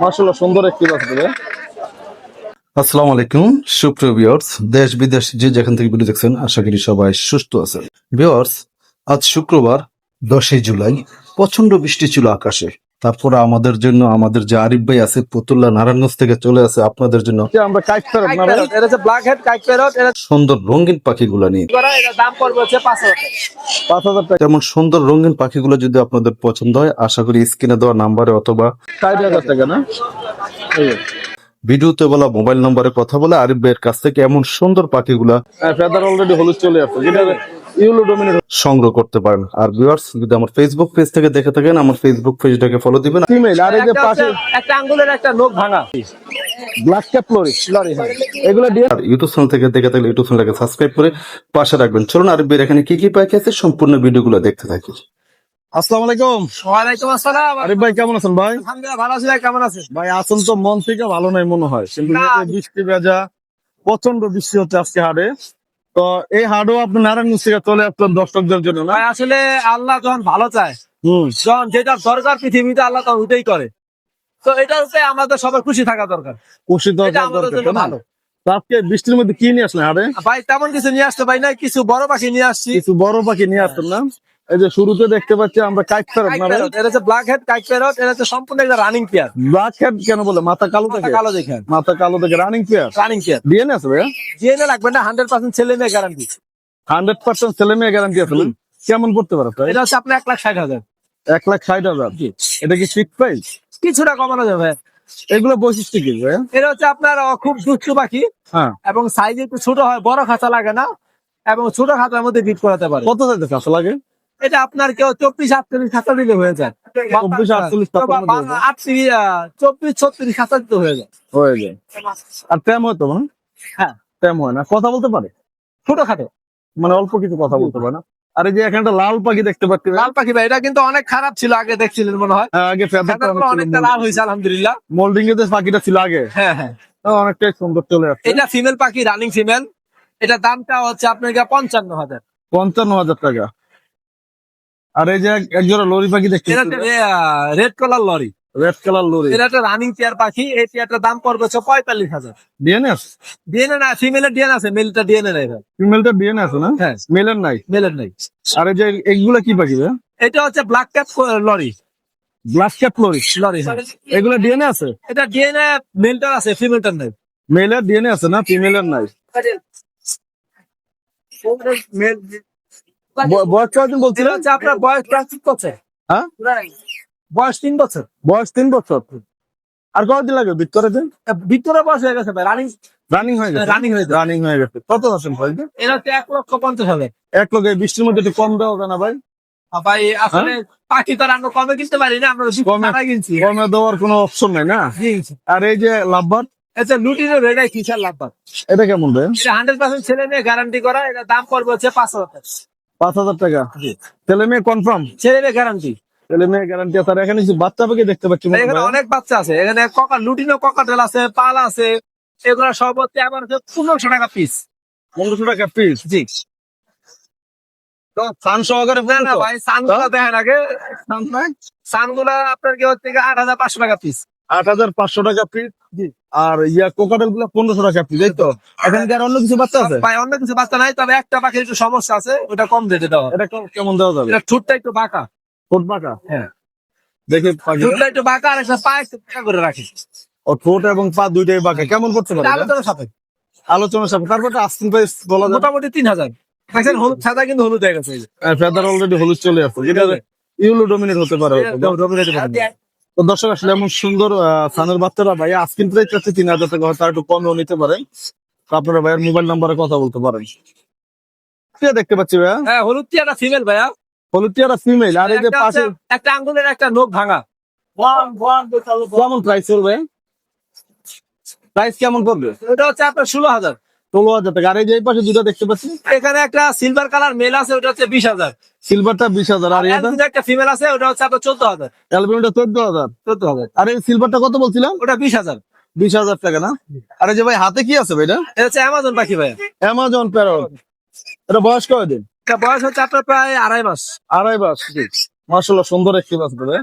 মাশাআল্লাহ সুন্দর একটি বাচ্চা। আসসালামু আলাইকুম সুপ্রিয় ভিউয়ার্স, দেশ বিদেশ যে যেখান থেকে ভিডিও দেখছেন আশা করি সবাই সুস্থ আছেন। ভিউয়ার্স, আজ শুক্রবার 10ই জুলাই প্রচন্ড বৃষ্টি ছিল আকাশে। তারপরে আমাদের জন্য আমাদের যে আরিফ ভাই আছে পুতুল্লা নারায়ণগঞ্জ থেকে চলে আসে আপনাদের জন্য আমরা কাইট প্যারট না ভাই? এটা হচ্ছে ব্ল্যাক হেড কাইট প্যারট। এটা সুন্দর রঙিন পাখিগুলা নিয়ে। এটা দাম পড়বে হচ্ছে 5,000 টাকা। 5,000 টাকা। তেমন সুন্দর রঙিন পাখিগুলো যদি আপনাদের পছন্দ হয় আশা করি স্ক্রিনে দেওয়া নাম্বারে অথবা 60,000 টাকা না? ভিডিওতে বলা মোবাইল নম্বরে কথা বলে আরিফ ভাইয়ের কাছ থেকে এমন সুন্দর পাখিগুলা ফেদার অলরেডি হলুদ চলে আসছে, যেটা ইউলো ডোমিনেট। সংগ্রহ করতে পারেন। আর ভিউয়ার্স, যদি আমার ফেসবুক পেজ থেকে দেখে থাকেন আমার ফেসবুক পেজটাকে ফলো দিবেন। ফিমেল আর এই যে একটা পাশে হচ্ছে একটা আঙ্গুলের একটা নখ ভাঙা ব্ল্যাক ক্যাপ লরি লরি। হ্যাঁ, এগুলো দিয়ে আর ইউটিউব চ্যানেল থেকে দেখে থাকলে ইউটিউব চ্যানেলটাকে সাবস্ক্রাইব করে পাশে রাখবেন। চলুন আরিফ ভাইয়ের এখানে কি কি পাখি আছে সম্পূর্ণ ভিডিওগুলো দেখতে থাকি। আসসালামু আলাইকুম। ওয়ালাইকুম আসসালাম। আরিফ ভাই কেমন আছেন ভাই? আলহামদুলিল্লাহ ভালো আছি। ভাই কেমন আছেন? ভাই আছেন তো মন থেকে ভালো নাই মনে হয়, কিন্তু না। এই যে বৃষ্টি ভেজা প্রচন্ড বৃষ্টি হচ্ছে আজকে হাটে। তো এই হাটও আপনি নারায়ণগঞ্জ থেকে চলে আসলেন দর্শকদের জন্য না? ভাই আসলে আল্লাহ যখন ভালো চায়, হুম। যখন যেটা দরকার পৃথিবীতে আল্লাহ তখন ওইটাই করে। তো এটা হচ্ছে আমাদের সবার খুশি থাকা দরকার। খুশি এটা দরকার আমাদের জন্য দরকার না? ভালো। তো আজকে বৃষ্টির মধ্যে কি নিয়ে আসলেন হাটে? ভাই তেমন কিছু নিয়ে আসতে ভাই না, কিছু বড় পাখি নিয়ে আসছি। কিছু বড় পাখি নিয়ে আসছেন না? এই যে শুরুতে দেখতে পাচ্ছি আমরা কাইট প্যারট কাইট না ভাই? প্যারট। এটা হচ্ছে ব্ল্যাক হেড কাইট প্যারট। এটা হচ্ছে সম্পূর্ণ একটা রানিং পেয়ার। ব্ল্যাক হেড কেন বলে? মাথা কালো থাকে? কালো দেখেন, মাথা কালো থেকে running pair. Running pair. DNA আছে ভাইয়া? জিএনএ লাগবে না, 100% ছেলে মেয়ে গ্যারান্টি। 100% ছেলে মেয়ে গ্যারান্টি আছে না? কেমন পড়তে পারে ভাই? এটা হচ্ছে আপনার 1,60,000। 1,60,000। এটা কি ফিক্স প্রাইস? কিছুটা কমানো যাবে। এগুলো বৈশিষ্ট্য কি ভাইয়া? এটা হচ্ছে আপনার খুব দুষ্টু পাখি হ্যাঁ। এবং সাইজ একটু ছোট হয়, বড় খাঁচা লাগে না এবং ছোট খাঁচার মধ্যে বিট করাতে পারে। কত যাইতেছে আসলে লাগে? এটা আপনার কেউ 24-48 খাঁচা দিলে হয়ে যায়। 24-48 খাঁচার মধ্যে হয়ে যায়? 24-36 খাঁচা দিতে হয়ে যায়। হয়ে যায়। আর ট্যাম হয় তো না? হ্যাঁ, ট্যাম হয় না, কথা বলতে পারে? ছোট খাটো মানে অল্প কিছু কথা বলতে পারে না? আর এই যে এখানে একটা লাল পাখি দেখতে পাচ্ছি ভাইয়া? লাল পাখি ভাই, এটা কিন্তু অনেক খারাপ ছিল আগে, দেখছিলেন মনে হয়। হ্যাঁ, আগে ফেদারটা অনেকটা লাল হয়েছে আলহামদুলিল্লাহ। মোল্ডিং এ যে পাখিটা ছিল আগে, হ্যাঁ হ্যাঁ, অনেকটাই সুন্দর চলে আসছে। এটা ফিমেল পাখি, রানিং ফিমেল। এটা দামটা হচ্ছে আপনার 55,000। 55,000 টাকা। আর এই যে এক জোড়া লরি পাখি দেখতে এটা red colour lory. Red colour lory. এটা একটা রানিং পেয়ার পাখি। এই পেয়ারটার দাম পড়বে হচ্ছে 45,000। ডিএনএস? ডিএনএ না, ফিমেলের ডিএনএ আছে, মেলটা ডিএনএ নাই ভাই। ফিমেলটা ডিএনএ আছে না? হ্যাঁ, মেলের নাই। মেলের নাই। আর এই যে এগুলা কি পাখি ভাইয়া? এটা হচ্ছে black cap lory. Black cap lory. Lory, হ্যাঁ। এগুলা ডিএনএ আছে? এটা ডিএনএ মেলটার আছে, ফিমেলটার নাই। মেলের ডিএনএ আছে না, ফিমেলের নাই। বয়স কতদিন এটা বলছিলেন? হচ্ছে আপনার বয়স প্রায় 3 বছর। হ্যাঁ, বয়স 3 বছর। বয়স 3 বছর। আর কতদিন লাগে ভিতরে দিন? ভিতরে বয়স হয়ে গেছে ভাই, রানিং রানিং হয়ে গেছে? রানিং হয়ে যাবে। রানিং হয়ে গেছে। কত আছেন ভাই? এটা হচ্ছে 1,50,000। এক লোক এই বৃষ্টির মধ্যে একটু কম দেওয়া যায় না ভাই? ভাই আসলে পাখি তো আর আমরা কমে কিনতে পারি না, আমরা কমে- কমে কিনছি। কমে দেওয়ার কোনো অপশন নাই না? আর এই যে লাভবার, এটা লুটিনের রেডাই কিসার লাভবাদ। এটা কেমন ভাই? এটা 100% ছেলে মেয়ে গ্যারান্টি করা। এটা দাম পড়বে হচ্ছে 5,000 টাকা। 5,000 টাকা। ছেলে মেয়ে কনফার্ম? ছেলে মেয়ে গ্যারান্টি। ছেলে মেয়ে গ্যারান্টি আছে। আর এখানে কিছু বাচ্চা পাখি দেখতে পাচ্ছি মনে হয় এখানে ভাই। অনেক বাচ্চা আছে। এখানে লুটিনো ককাটেল আছে, পাল আছে। এগুলো সব হচ্ছে আমার হচ্ছে 1500 টাকা পিস। 1500 টাকা পিস? জি। তো সান সহকারে না না ভাই, সানগুলা দেখেন আগে। সান নাই? সানগুলা আপনার কি হচ্ছে 8,500 টাকা পিস। 8,500 টাকা পিস। জি। আর কোকাটেল গুলো 1500 টাকা পিস, এই তো? এখানে কি আর অন্য কিছু বাচ্চা আছে? ভাই অন্য কিছু বাচ্চা নাই, তবে একটা পাখির একটু সমস্যা আছে, ওটা কম রেটে দেওয়া হবে। এটা কেমন দেওয়া যাবে? এটা ঠোঁটটা একটু বাঁকা। ঠোঁট বাঁকা? হ্যাঁ, দেখি পাখি। ঠোঁটটা একটু বাঁকা আর একটা পা একটু বাঁকা করে রাখি। ও ঠোঁট এবং পা দুইটাই বাঁকা। কেমন করতে পারে এটা এটা? আলোচনার সাথে আলোচনার সাথে তারপর আস্তিন প্রাইস বলা যাবে? মোটামুটি 3,000। দেখছেন হলুদ সাদা কিন্তু হলুদ হয়ে গেছে। ফেদার অলরেডি হলুদ চলে আসছে, যেটা ইউলো ডোমিনেট হতে পারে হয়তো। তো দর্শক আসলে এমন সুন্দর সানের বাচ্চারা ভাই আস্কিন প্রাইস আছে 3,000 টাকা, হয়তো একটু কমেও নিতে পারেন। তো আপনারা ভাইয়ের মোবাইল নাম্বারে কথা বলতে পারেন। টিয়া দেখতে পাচ্ছি ভাইয়া, হ্যাঁ, হলুদ টিয়াটা ফিমেল ভাইয়া। হলুদ টিয়ারা ফিমেল। আর এই যে একটা পাশে হচ্ছে একটা আঙ্গুলের একটা নখ ভাঙা। কেমন প্রাইস পড়বে? প্রাইস কেমন পড়বে? ওটা হচ্ছে আপনার 16,000। 16,000 টাকা। আর এই যে এই পাশে দুটো দেখতে পাচ্ছি, এখানে একটা সিলভার কালার মেল আছে, ওটা হচ্ছে 20,000। সিলভারটা 20,000। আর এটা অ্যালবিনো একটা ফিমেল আছে, ওটা হচ্ছে আপনার 14,000। অ্যালবিনোটা 14,000। 14,000। আর এই সিলভারটা কত বলছিলাম? ওটা 20,000। 20,000 টাকা না? আর এই যে ভাই হাতে কি আছে ভাই? এটা এটা হচ্ছে অ্যামাজন পাখি ভাইয়া। Amazon parrot. এটা বয়স কয়দিন? এটা বয়স হচ্ছে আপনার প্রায় 2.5 মাস। 2.5 মাস। মাশাআল্লাহ সুন্দর একটি বাচ্চা ভাই।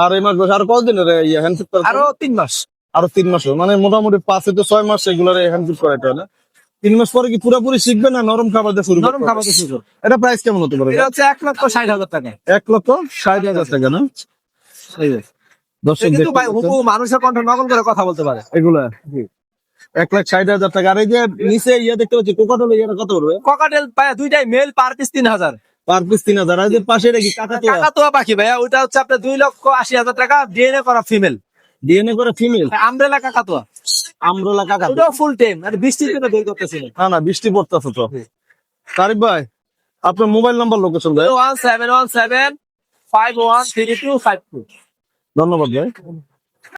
আর এই মাস বয়স আর কতদিনের হ্যান্ডফিট করা? আরো 3 মাস। আরো 3 মাস মানে মোটামুটি 5 থেকে 6 মাস এগুলার হ্যান্ডফিট করাইতে হবে। 3 মাস পরে কি পুরোপুরি শিখবে না নরম খাবার দিয়ে শুরু করতে নরম হবে? খাবার দিয়ে শুরু। এটা প্রাইস কেমন হতে পারে? এটা হচ্ছে 1,60,000 টাকা। 1,60,000 টাকা না? এই যে দর্শক কিন্তু দেখতে ভাই পাচ্ছেন। হুবহু মানুষের কণ্ঠ নকল করে কথা বলতে পারে। এগুলা 1,60,000 টাকা। আর এই যে নিচে দেখতে পাচ্ছি কোকাটেল, এটা কত পড়বে? ককাটেল ভাইয়া দুইটাই male, per piece 3,000। Per piece 3,000। আর এই যে পাশে এটা কি কাকাতুয়া? কাকাতুয়া পাখি ভাইয়া, ওইটা হচ্ছে আপনার 2,80,000 টাকা, ডিএনএ করা ফিমেল। ডিএনএ করে ফিমেল আমব্রেলা কাকাতুয়া, আমরোলা কাকাতুয়া। ওটাও ফুল টাইম। আর বৃষ্টির জন্য বের করতেছি না। না বৃষ্টি পড়তেছে তো। তারিফ ভাই আপনার মোবাইল নাম্বার লোকেশন দেয়। 01717 513252। ধন্যবাদ ভাই।